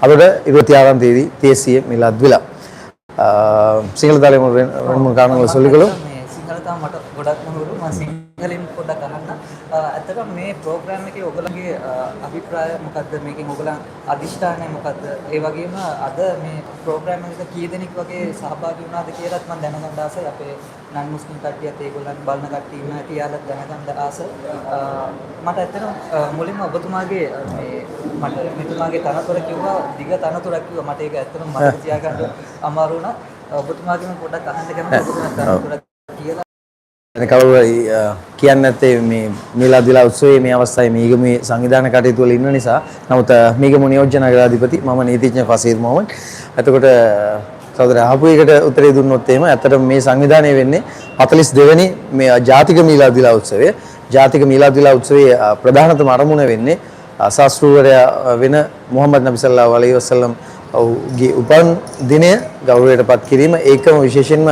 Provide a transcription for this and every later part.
அதோட 26ஆம் தேதி தேசிய மிலாத் விழா. සිංහල තාලේ මොන කාරණාවල சொல்லிக்கொள்ளும். සිංහල තාම මට ගොඩක් මොහොරු මම සිංහලෙන් පොඩ්ඩක් අහන්න. ඇත්තටම මේ ප්‍රෝග්‍රෑම් එකේ ඔයගොල්ලන්ගේ අභිප්‍රාය මොකද්ද? මේකෙන් ඔයගොල්ලන් අදිෂ්ඨානය මොකද්ද? ඒ වගේම අද මේ ප්‍රෝග්‍රෑම් එකට කී දෙනෙක් වගේ සහභාගී වුණාද කියලාත් මම දැනගන්න ආසයි. අපේ නන් මුස්ලිම් කට්ටියත් ඒගොල්ලන් බලන කට්ටිය ඉන්න හැටි යාලත් දැනගන්න ආසයි. මට ඇත්තටම මුලින්ම ඔබතුමාගේ මේ මට මෙතුමාගේ තනතුර කිව්වා, දිග තනතුරක් කිව්වා. මට ඒක ඇත්තටම මතක තියාගන්න අමාරු වුණා. ඔබතුමාගෙන් පොඩ්ඩක් අහන්න කැමතියි. ඔබතුමා තනතුරක් කියලා කවුරු කියන්නේ නැත්තේ මේ මිලාද් විලා උත්සවයේ මේ අවස්ථාවේ මීගමුවේ සංවිධාන කටයුතු වල ඉන්න නිසා. නමුත් මීගමු නියෝජ්‍ය නගරාධිපති මම නීතිඥ ෆසීර් මොහමඩ්. එතකොට සහෝදරයා අහපු එකට උත්තරේ දුන්නොත් එහෙම ඇත්තටම මේ සංවිධානය වෙන්නේ 42 වෙනි මේ ජාතික මිලාද් විලා උත්සවය. ජාතික මිලාද් විලා උත්සවයේ ප්‍රධානතම අරමුණ වෙන්නේ ශාස්ත්‍රූවරයා වෙන මුහම්මද් නබි සල්ලල්ලාහු අලයිහි වසල්ලම් ඔහුගේ උපන් දිනය ගෞරවයට පත් කිරීම, ඒකම විශේෂයෙන්ම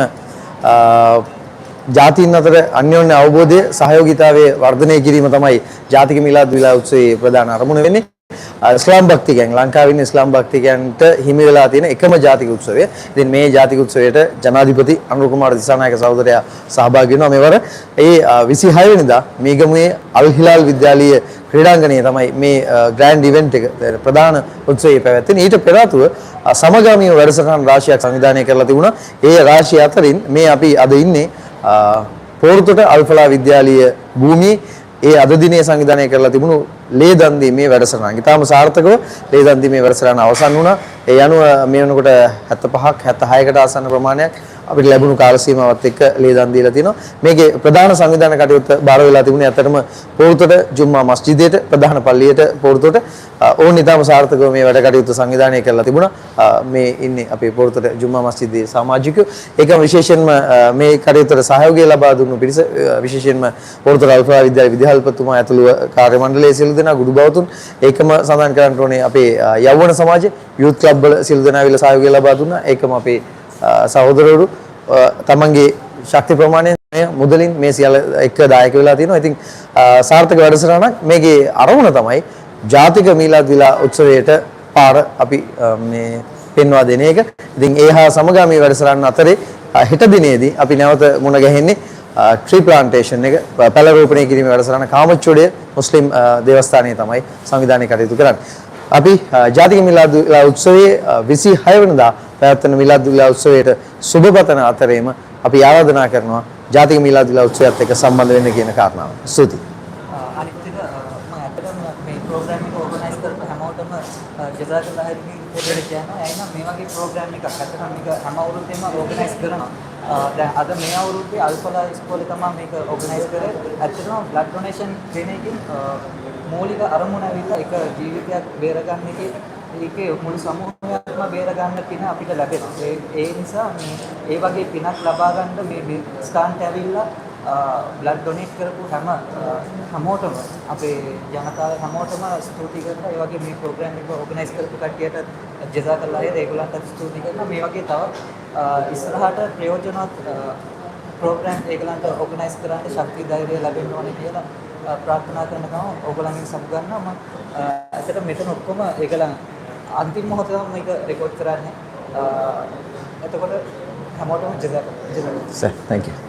ජාතීන් අතර අන්‍යෝන්‍ය අවබෝධය සහයෝගීතාවයේ වර්ධනය කිරීම තමයි ජාතික මිලාද් විලා උත්සවයේ ප්‍රධාන අරමුණ වෙන්නේ. ඉස්ලාම් භක්තිකයන් ලංකාවේ ඉන්න ඉස්ලාම් භක්තිකයන්ට හිමි වෙලා තියෙන එකම ජාතික උත්සවය. ඉතින් මේ ජාතික උත්සවයට ජනාධිපති අනුර කුමාර දිසානායක සහෝදරයා සහභාගී වෙනවා. මෙවර ඒ 26 වෙනිදා මේගමුවේ අල් හිලාල් විද්‍යාලීය ක්‍රීඩාංගණයේ තමයි මේ ග්‍රෑන්ඩ් ඉවෙන්ට් එක ප්‍රධාන උත්සවය පැවැත්වෙන්නේ. ඊට පෙර ආතුව සමගාමීව වැඩසටහන් රාශියක් සංවිධානය කරලා තිබුණා. ඒ රාශිය අතරින් මේ අපි අද ඉන්නේ පෝර්තුවට අල්ෆලා විද්‍යාලීය භූමියේ ඒ අද දිනේ සංවිධානය කරලා තිබුණු ලේ දන් දීමේ වැඩසටහන. ඊටාම සාර්ථකව ලේ දන් දීමේ වැඩසටහන අවසන් වුණා. ඒ අනුව මේ වෙනකොට 75ක් 76කට ආසන්න ප්‍රමාණයක් අපිට ලැබුණු කාල සීමාවත් එක්ක ලේ දන් දීලා තිනවා. මේකේ ප්‍රධාන සංවිධාන කටයුත්ත බාර වෙලා තිබුණේ අතරම පොරුතට ජුම්මා මස්ජිදයට ප්‍රධාන පල්ලියට පොරුතට ඕන් ඊටාම සාර්ථකව මේ වැඩ කටයුතු සංවිධානය කරලා තිබුණා. මේ ඉන්නේ අපේ පොරුතට ජුම්මා මස්ජිදේ සමාජිකයෝ. ඒකම විශේෂයෙන්ම මේ කටයුත්තට සහයෝගය ලබා දුන්නු පිරිස විශේෂයෙන්ම පොරුතට අල්ෆා විද්‍යාලය විද්‍යාල්පතිතුමා ඇතුළු කාර්ය මණ්ඩලයේ සියලු දෙනා ගුරු බවතුන්. ඒකම සඳහන් කරන්න ඕනේ අපේ යෞවන සමාජය යූත් ක්ලබ් වල සියලු දෙනා විල සහයෝගය ලබා දුන්නා. ඒකම අපේ සහෝදරවරු තමන්ගේ ශක්ති ප්‍රමාණය මුදලින් මේ සියල්ල එක්ක දායක වෙලා තියෙනවා. ඉතින් සාර්ථක වැඩසටහනක්. මේකේ අරමුණ තමයි ජාතික මීලාද් විලා උත්සවයට පාර අපි මේ පෙන්වා දෙන එක. ඉතින් ඒ හා සමගාමී වැඩසටහන අතරේ හෙට දිනේදී අපි නැවත මුණ ගැහෙන්නේ ට්‍රී ප්ලාන්ටේෂන් එක පැල රෝපණය කිරීමේ වැඩසටහන කාමච්චොඩය මුස්ලිම් දේවස්ථානයේ තමයි සංවිධානය කටයුතු කරන්නේ. අපි ජාතික මිලාද් විලා උත්සවයේ 26 වෙනිදා පැවැත්වෙන මිලාද් විලා උත්සවයට සුබපතන අතරේම අපි ආරාධනා කරනවා ජාතික මිලාද් විලා උත්සවයත් එක්ක සම්බන්ධ වෙන්න කියන කාරණාව. ස්තුතියි. අනිත් එක මම ඇත්තටම මේ ප්‍රෝග්‍රෑම් එක ඕගනයිස් කරපු හැමෝටම ජසාකල්ලා හරිමින් පොඩ්ඩක් කියනවා. එයිනම් මේ වගේ ප්‍රෝග්‍රෑම් එකක් ඇත්තටම මේක හැම අවුරුද්දෙම ඕගනයිස් කරනවා. දැන් අද මේ අවුරුද්දේ අල්ෆලා ඉස්කෝලේ තමයි මේක ඕගනයිස් කරේ. ඇත්තටම බ්ලඩ් ඩොනේෂන් දෙන එකකින් මූලික අරමුණ ඇවිල්ලා එක ජීවිතයක් බේරගන්න එකේ ඒකේ මුළු සමූහයක්ම බේරගන්න පින අපිට ලැබෙනවා. ඒ නිසා මේ වගේ පිනක් ලබා ගන්න මේ ස්ථානට ඇවිල්ලා බ්ලඩ් ඩොනේට් කරපු හැමෝටම අපේ ජනතාව හැමෝටම ස්තුති කරනවා. ඒ වගේ මේ ප්‍රෝග්‍රෑම් එක ඕගනයිස් කරපු කට්ටියට ජසාකල්ලා හේද ඒගොල්ලන්ට ස්තුති කරනවා. මේ වගේ තව ඉස්සරහට ප්‍රයෝජනවත් ප්‍රෝග්‍රෑම් ඒගොල්ලන්ට ඕගනයිස් කරන්න ශක්තිය ධෛර්යය ලැබෙන්න ඕනේ කියලා ප්‍රාර්ථනා කරන ගමන් ඕගොල්ලන්ගෙන් සමු ගන්නවා. මම ඇත්තට මෙතන ඔක්කොම ඒගොල්ලන් අන්තිම මොහොතේ මේක රෙකෝඩ් කරන්නේ. එතකොට හැමෝටම ජසාකල්ලා. Sir, thank you.